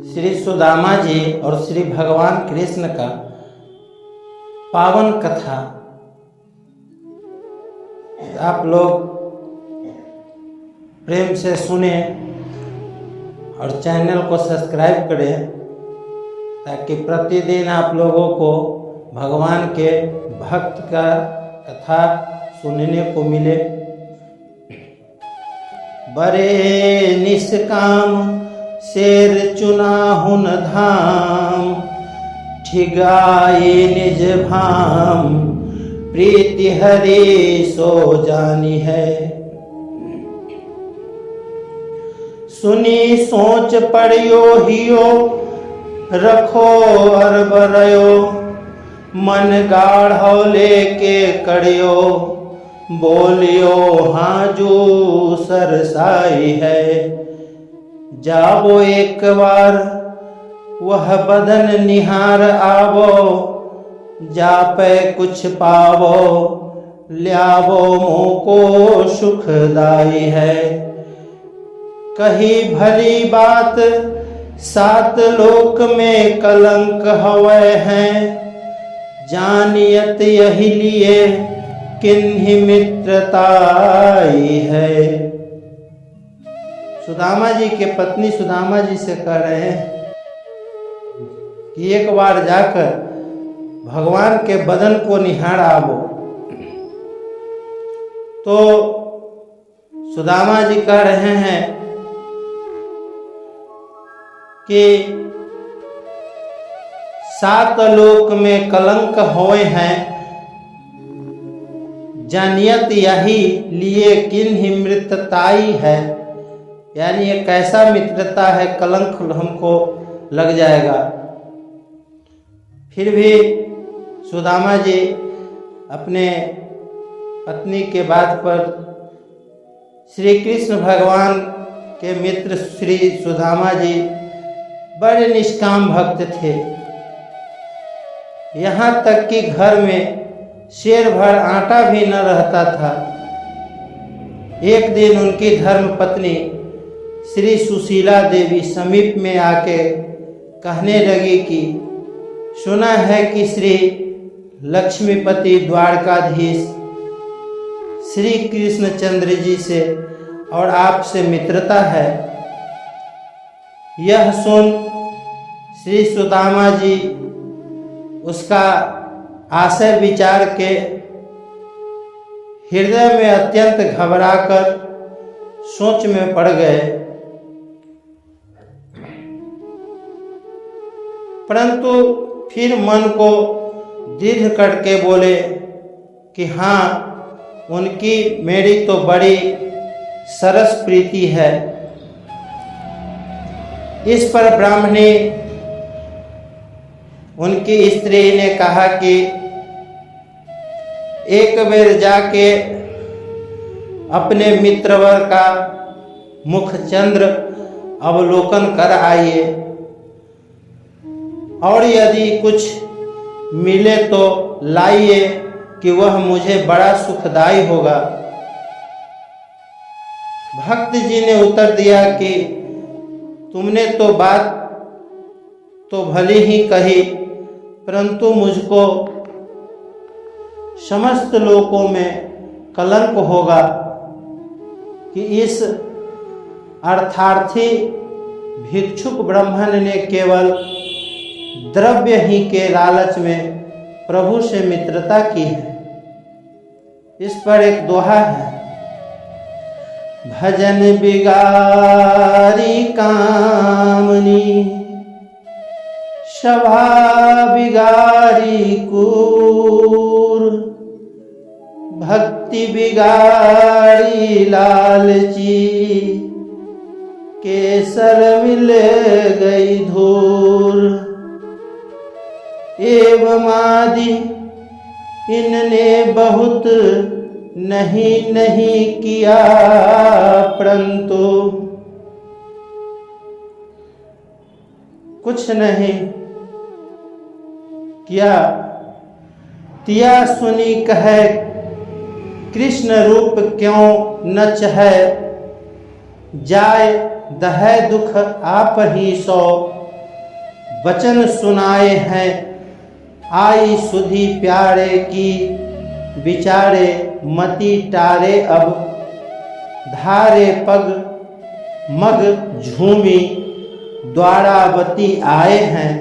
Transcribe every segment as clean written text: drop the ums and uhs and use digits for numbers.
श्री सुदामा जी और श्री भगवान कृष्ण का पावन कथा आप लोग प्रेम से सुने और चैनल को सब्सक्राइब करें ताकि प्रतिदिन आप लोगों को भगवान के भक्त का कथा सुनने को मिले। बड़े निष्काम शेर चुनाहुन धाम, ठिगाए निज भाम, प्रीति हरि सो जानी है। सुनी सोच पड़ियो हियो, रखो अरबरयो, मन गाढ़ो लेके कड़ियो, बोलियो हाजू सरसाई है। जावो एक बार वह बदन निहार आवो, जापे कुछ पावो, ल्यावो मोको सुखदाई है। कही भली बात सात लोक में कलंक हवै हैं, जानियत यही लिए किन्हीं मित्रताई है। सुदामा जी के पत्नी सुदामा जी से कह रहे हैं कि एक बार जाकर भगवान के बदन को निहार आवो। तो सुदामा जी कह रहे हैं कि सात लोक में कलंक होए हैं, जानियत यही लिए किन्हीं मित्रताई है। यानी ये कैसा मित्रता है, कलंक हमको लग जाएगा। फिर भी सुदामा जी अपने पत्नी के बात पर श्री कृष्ण भगवान के मित्र श्री सुदामा जी बड़े निष्काम भक्त थे। यहाँ तक कि घर में शेर भर आटा भी न रहता था। एक दिन उनकी धर्म पत्नी श्री सुशीला देवी समीप में आके कहने लगी कि सुना है कि श्री लक्ष्मीपति द्वारकाधीश श्री कृष्णचंद्र जी से और आपसे मित्रता है। यह सुन श्री सुदामा जी उसका आशय विचार के हृदय में अत्यंत घबराकर सोच में पड़ गए। परंतु फिर मन को दृढ़ करके बोले कि हाँ, उनकी मेरी तो बड़ी सरस प्रीति है। इस पर ब्राह्मणी उनकी स्त्री ने कहा कि एक बेर जाके अपने मित्रवर का मुख चंद्र अवलोकन कर आइए, और यदि कुछ मिले तो लाइए कि वह मुझे बड़ा सुखदाई होगा। भक्त जी ने उत्तर दिया कि तुमने तो बात तो भली ही कही, परंतु मुझको समस्त लोकों में कलंक होगा कि इस अर्थार्थी भिक्षुक ब्राह्मण ने केवल द्रव्य ही के लालच में प्रभु से मित्रता की है। इस पर एक दोहा है, भजन बिगारी कामनी, सभा बिगारी कूर, भक्ति बिगाड़ी लालची, केसर मिल गई धूर। एवं आदि इनने बहुत नहीं नहीं किया, परंतु कुछ नहीं किया। तिया सुनी कहे कृष्ण रूप क्यों न चहे, जाय दहै दुख आप ही सो, वचन सुनाए हैं, आई सुधी प्यारे की, विचारे मति टारे अब, धारे पग मग झूमी, द्वारावती आए हैं।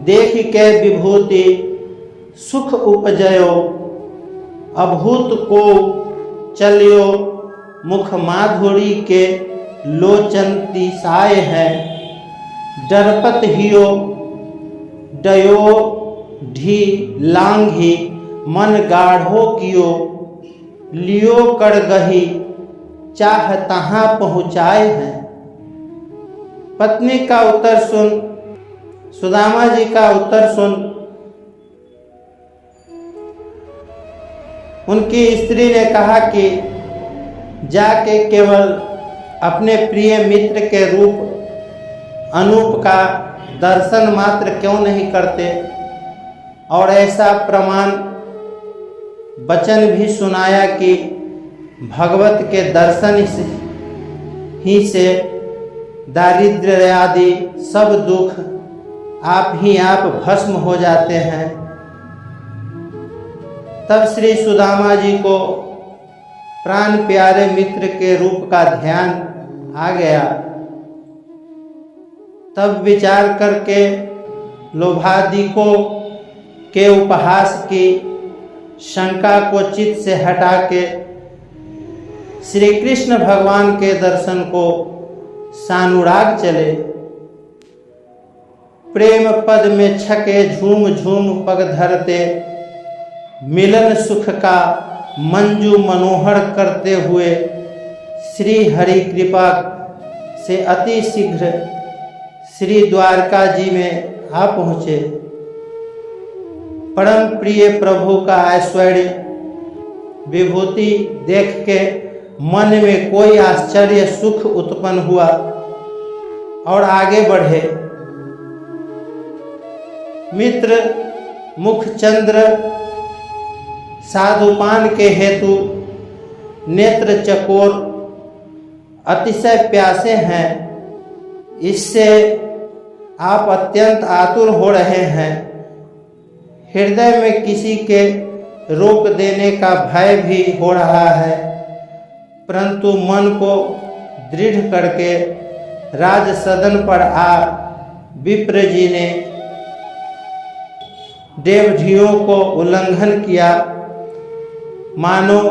देख के विभूति सुख उपजयो, अभूत को चलियो, मुख माधुरी के लोचन तिसाए हैं। डरपत हियो डयो ढी लांघी, मन गाढ़ो कियो, लियो कड़गही, चाह तहाँ पहुँचाए हैं। पत्नी का उत्तर सुन, सुदामा जी का उत्तर सुन उनकी स्त्री ने कहा कि जाके केवल अपने प्रिय मित्र के रूप अनूप का दर्शन मात्र क्यों नहीं करते और ऐसा प्रमाण वचन भी सुनाया कि भगवत के दर्शन ही से दारिद्र्य आदि सब दुख आप ही आप भस्म हो जाते हैं। तब श्री सुदामा जी को प्राण प्यारे मित्र के रूप का ध्यान आ गया। तब विचार करके लोभादिकों के उपहास की शंका को चित्त से हटा के श्री कृष्ण भगवान के दर्शन को सानुराग चले। प्रेम पद में छके झूम झूम पग धरते, मिलन सुख का मंजू मनोहर करते हुए श्री हरि कृपा से अति शीघ्र श्री द्वारका जी में आ पहुँचे। परम प्रिय प्रभु का ऐश्वर्य विभूति देख के मन में कोई आश्चर्य सुख उत्पन्न हुआ और आगे बढ़े। मित्र मुखचंद्र साधुपान के हेतु नेत्र चकोर अतिशय प्यासे हैं, इससे आप अत्यंत आतुर हो रहे हैं। हृदय में किसी के रोक देने का भय भी हो रहा है, परंतु मन को दृढ़ करके राज सदन पर आ विप्र जी ने देवधियों को उल्लंघन किया। मानो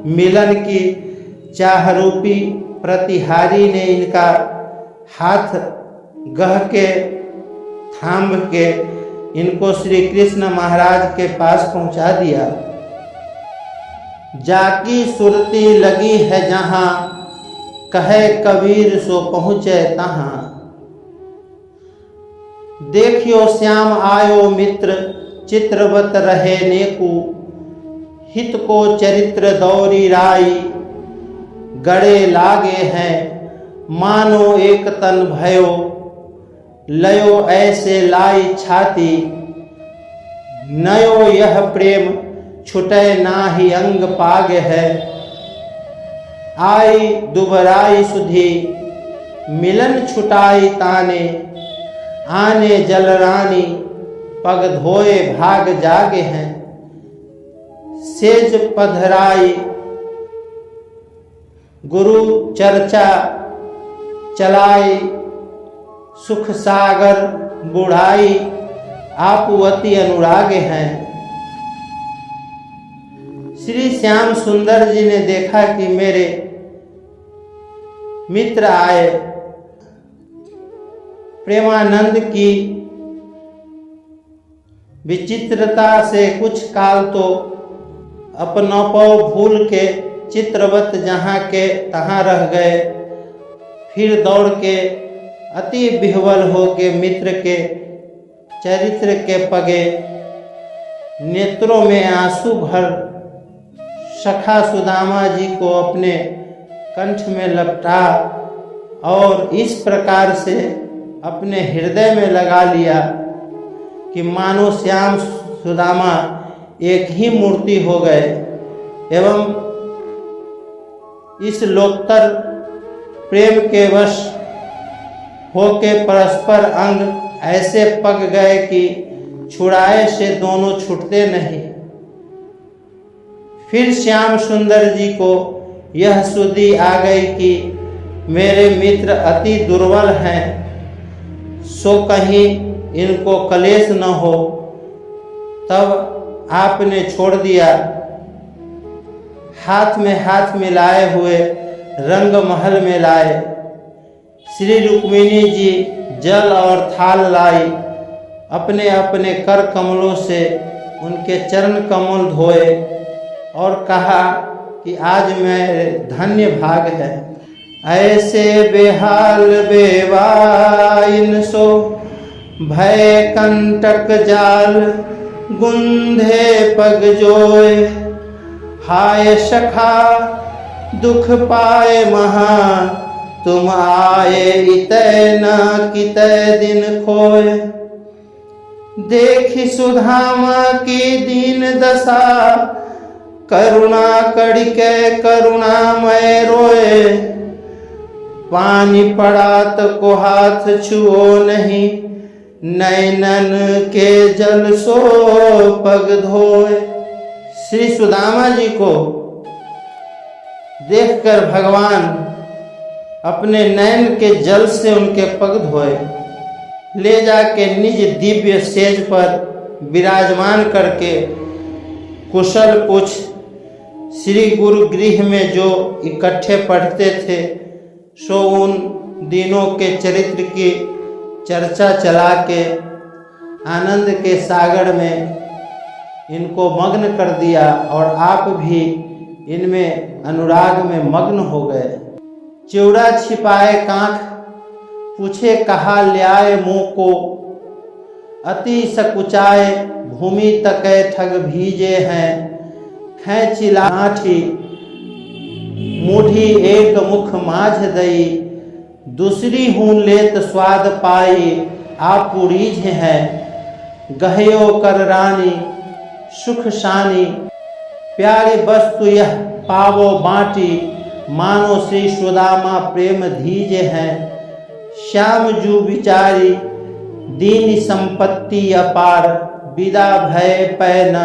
मिलन की चाह रूपी प्रतिहारी ने इनका हाथ गह के थाम के इनको श्री कृष्ण महाराज के पास पहुंचा दिया। जाकी सुरती लगी है जहां, कहे कबीर सो पहुँचे तहां। देखियो श्याम आयो मित्र, चित्रवत रहे नेकू। हित को चरित्र दौरी राई, गड़े लागे हैं मानो एक तन भयो। लयो ऐसे लाई छाती, नयो यह प्रेम छुटे नाही अंग पागे है। आई दुबराई सुधी, मिलन छुटाई ताने। आने जलरानी, पग धोए भाग जागे हैं। सेज पधराई, गुरु चर्चा चलाई। सुख सागर बुढ़ाई, आपुअति अनुरागे हैं। श्री श्याम सुंदर जी ने देखा कि मेरे मित्र आए। प्रेमानंद की विचित्रता से कुछ काल तो अपनापो भूल के चित्रवत जहाँ के तहाँ रह गए। फिर दौड़ के अति विह्वल हो के मित्र के चरित्र के पगे नेत्रों में आंसू भर सखा सुदामा जी को अपने कंठ में लपटा और इस प्रकार से अपने हृदय में लगा लिया कि मानो श्याम सुदामा एक ही मूर्ति हो गए एवं इस लोकतर प्रेम के वश होके परस्पर अंग ऐसे पक गए कि छुड़ाए से दोनों छूटते नहीं। फिर श्याम सुंदर जी को यह सुधि आ गई कि मेरे मित्र अति दुर्बल हैं, सो कहीं इनको कलेश न हो। तब आपने छोड़ दिया। हाथ में हाथ मिलाए हुए रंग महल में लाए। श्री रुक्मिणी जी जल और थाल लाई। अपने अपने कर कमलों से उनके चरण कमल धोए और कहा कि आज मेरे धन्य भाग है। ऐसे बेहाल बेवाइन सो भय कंटक जाल गुंधे पग जोए। हाय सखा दुख पाए महा तुम आए इतै न कितै दिन खोए। देखी सुधामा की दीन दशा करुणा कड़िके करुणामय रोए। पानी पड़ा तो हाथ छुओ नहीं, नैनन के जल सो पग धोए। श्री सुदामा जी को देखकर भगवान अपने नैन के जल से उनके पग धोए। ले जाके निज दिव्य सेज पर विराजमान करके कुशल पूछ श्री गुरु गृह में जो इकट्ठे पढ़ते थे, सो उन दिनों के चरित्र की चर्चा चला के आनंद के सागर में इनको मग्न कर दिया और आप भी इनमें अनुराग में मग्न हो गए। चिवड़ा छिपाए कांख पूछे कहा ल्याए मुँह को। अति सकुचाए भूमि तकै ठग भीजे हैं। खैंची लाठी मुठी एक मुख माझ दई। दूसरी हूँ लेत स्वाद पाई आप पुरीज है। गहयो कर रानी सुख शानी प्यारी वस्तु यह पावो बाटी। मानो श्री सुदामा प्रेम धीजे हैं। श्याम जू विचारी दीन संपत्ति अपार। विदा भय पै न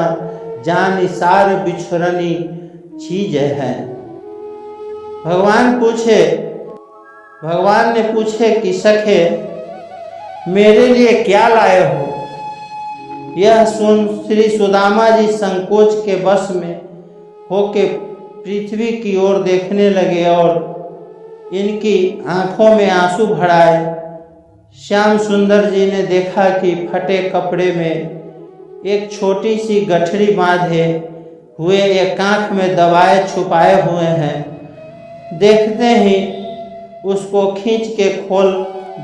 जानी सार बिछुरनी चीज है। भगवान ने पूछे कि सखे मेरे लिए क्या लाए हो। यह सुन श्री सुदामा जी संकोच के वश में होके पृथ्वी की ओर देखने लगे और इनकी आंखों में आंसू भर आए। श्याम सुंदर जी ने देखा कि फटे कपड़े में एक छोटी सी गठरी बांधे हुए एक आंख में दवाएं छुपाए हुए हैं। देखते ही उसको खींच के खोल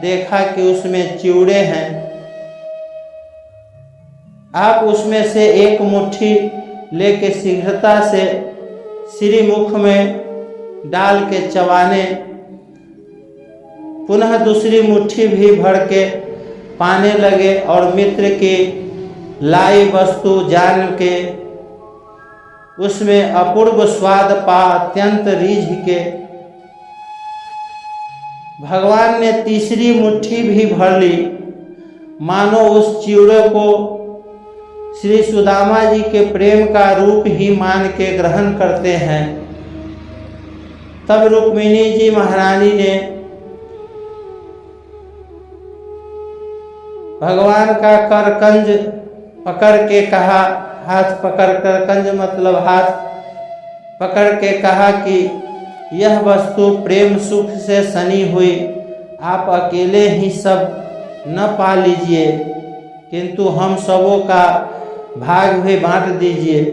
देखा कि उसमें चिवड़े हैं। आप उसमें से एक मुट्ठी लेके शीघ्रता से श्री मुख में डाल के चबाने, पुनः दूसरी मुट्ठी भी भर के पाने लगे और मित्र की लाई वस्तु जान के उसमें अपूर्व स्वाद पा अत्यंत रीझ के भगवान ने तीसरी मुट्ठी भी भर ली। मानो उस चिवड़े को श्री सुदामा जी के प्रेम का रूप ही मान के ग्रहण करते हैं। तब रुक्मिणी जी महारानी ने भगवान का करकंज पकड़ के कहा, हाथ पकड़ कर, कंज मतलब हाथ पकड़ के कहा कि यह वस्तु प्रेम सुख से सनी हुई, आप अकेले ही सब न पा लीजिए, किंतु हम सबों का भाग भी बांट दीजिए।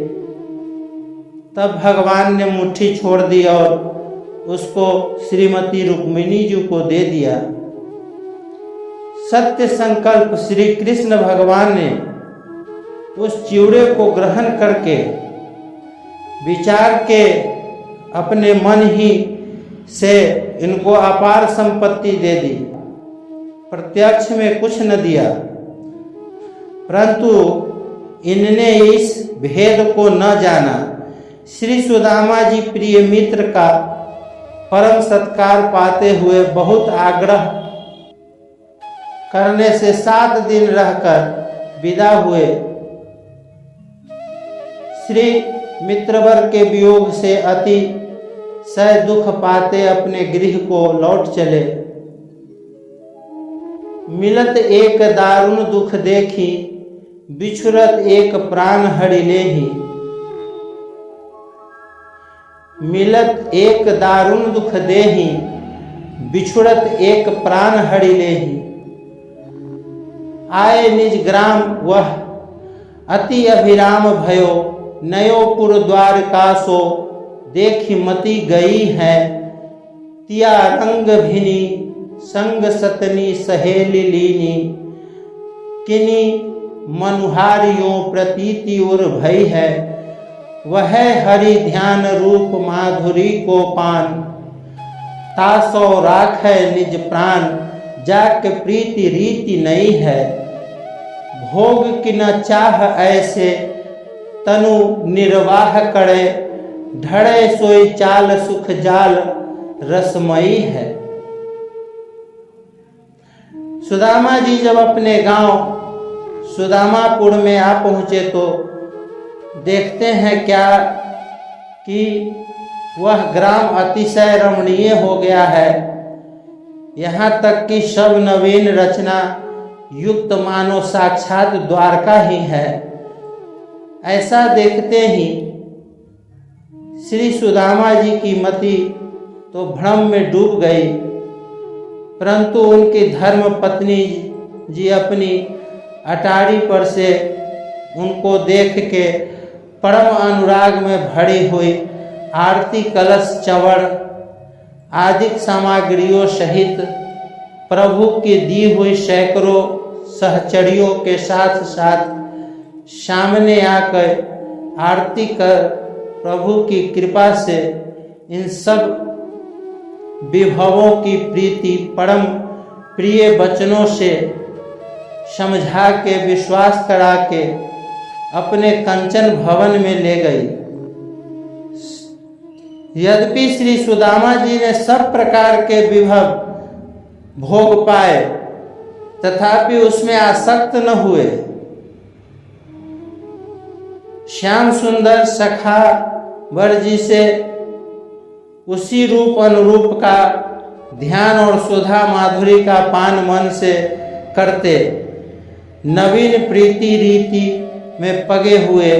तब भगवान ने मुट्ठी छोड़ दी और उसको श्रीमती रुक्मिणी जी को दे दिया। सत्य संकल्प श्री कृष्ण भगवान ने उस चिवड़े को ग्रहण करके विचार के अपने मन ही से इनको अपार संपत्ति दे दी। प्रत्यक्ष में कुछ न दिया, परंतु इनने इस भेद को न जाना। श्री सुदामा जी प्रिय मित्र का परम सत्कार पाते हुए बहुत आग्रह करने से 7 दिन रहकर विदा हुए। श्री मित्रवर के वियोग से अति सह दुख पाते अपने गृह को लौट चले। मिलत एक दारुण दुख देखी, बिछुरत एक प्राण हरि लेहि। मिलत एक दारुण दुख देहि, बिछुड़त एक प्राण हरि लेहि। आए निज ग्राम वह अति अभिराम भयो, नयो पुर द्वार कासो देखी मति गई है। तिया रंग भिनी संग सतनी सहेली लीनी, किनी मनुहारियों प्रतीति उर भई है। वह हरि ध्यान रूप माधुरी को पान, तासो राख है निज प्राण, जाक प्रीति रीति नहीं है। भोग की न चाह ऐसे तनु निर्वाह करे, ढड़े सोई चाल सुख जाल रसमयी है। सुदामा जी जब अपने गांव सुदामापुर में आ पहुंचे तो देखते हैं क्या कि वह ग्राम अतिशय रमणीय हो गया है। यहाँ तक कि सब नवीन रचना युक्त मानो साक्षात द्वारका ही है। ऐसा देखते ही श्री सुदामा जी की मति तो भ्रम में डूब गई, परंतु उनकी धर्म पत्नी जी अपनी अटारी पर से उनको देख के परम अनुराग में भरी हुई आरती कलश चवड़ आदि सामग्रियों सहित प्रभु की दी हुई सैकड़ों सहचरियों के साथ साथ सामने आकर आरती कर प्रभु की कृपा से इन सब विभवों की प्रीति परम प्रिय वचनों से समझा के विश्वास करा के अपने कंचन भवन में ले गई। यद्यपि श्री सुदामा जी ने सब प्रकार के विभव भोग पाए, तथापि उसमें आसक्त न हुए। श्याम सुंदर सखा वर जी से उसी रूप अनुरूप का ध्यान और सुधा माधुरी का पान मन से करते, नवीन प्रीति रीति में पगे हुए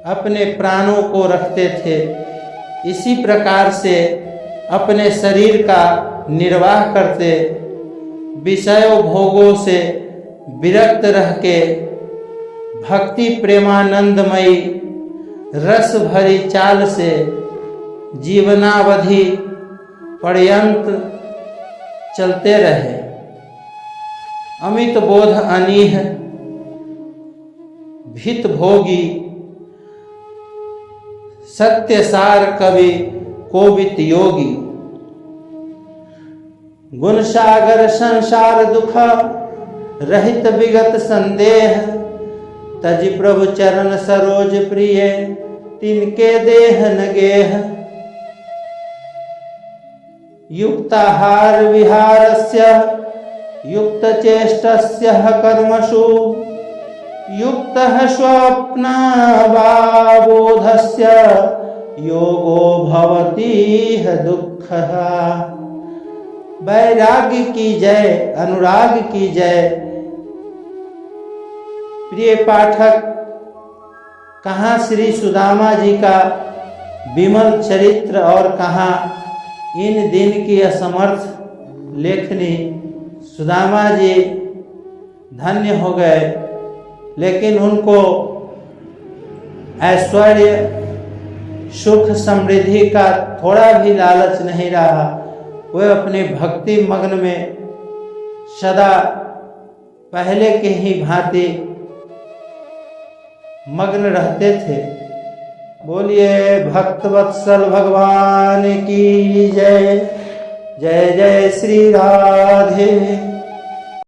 अपने प्राणों को रखते थे। इसी प्रकार से अपने शरीर का निर्वाह करते, विषयों भोगों से विरक्त रह के भक्ति प्रेमानंदमयी रस भरी चाल से जीवनावधि पर्यंत चलते रहे। अमित बोध अनीह भित भोगी, सत्य सार कवि कोवित योगी। गुण सागर संसार दुख रहित विगत संदेह, तज प्रभु चरण सरोज प्रिय तिनके देह न गेह। युक्ताहार विहारस्य युक्त चेष्टस्य कर्मसु, युक्तः स्वप्नावबोधस्य योगो भवति दुःखः। वैराग्य की जय, अनुराग की जय। प्रिय पाठक, कहाँ श्री सुदामा जी का विमल चरित्र और कहाँ इन दिन की असमर्थ लेखनी। सुदामा जी धन्य हो गए, लेकिन उनको ऐश्वर्य सुख समृद्धि का थोड़ा भी लालच नहीं रहा। वे अपने भक्ति मग्न में सदा पहले के ही भांति मग्न रहते थे। बोलिए भक्त वत्सल भगवान की जय। जय जय श्री राधे।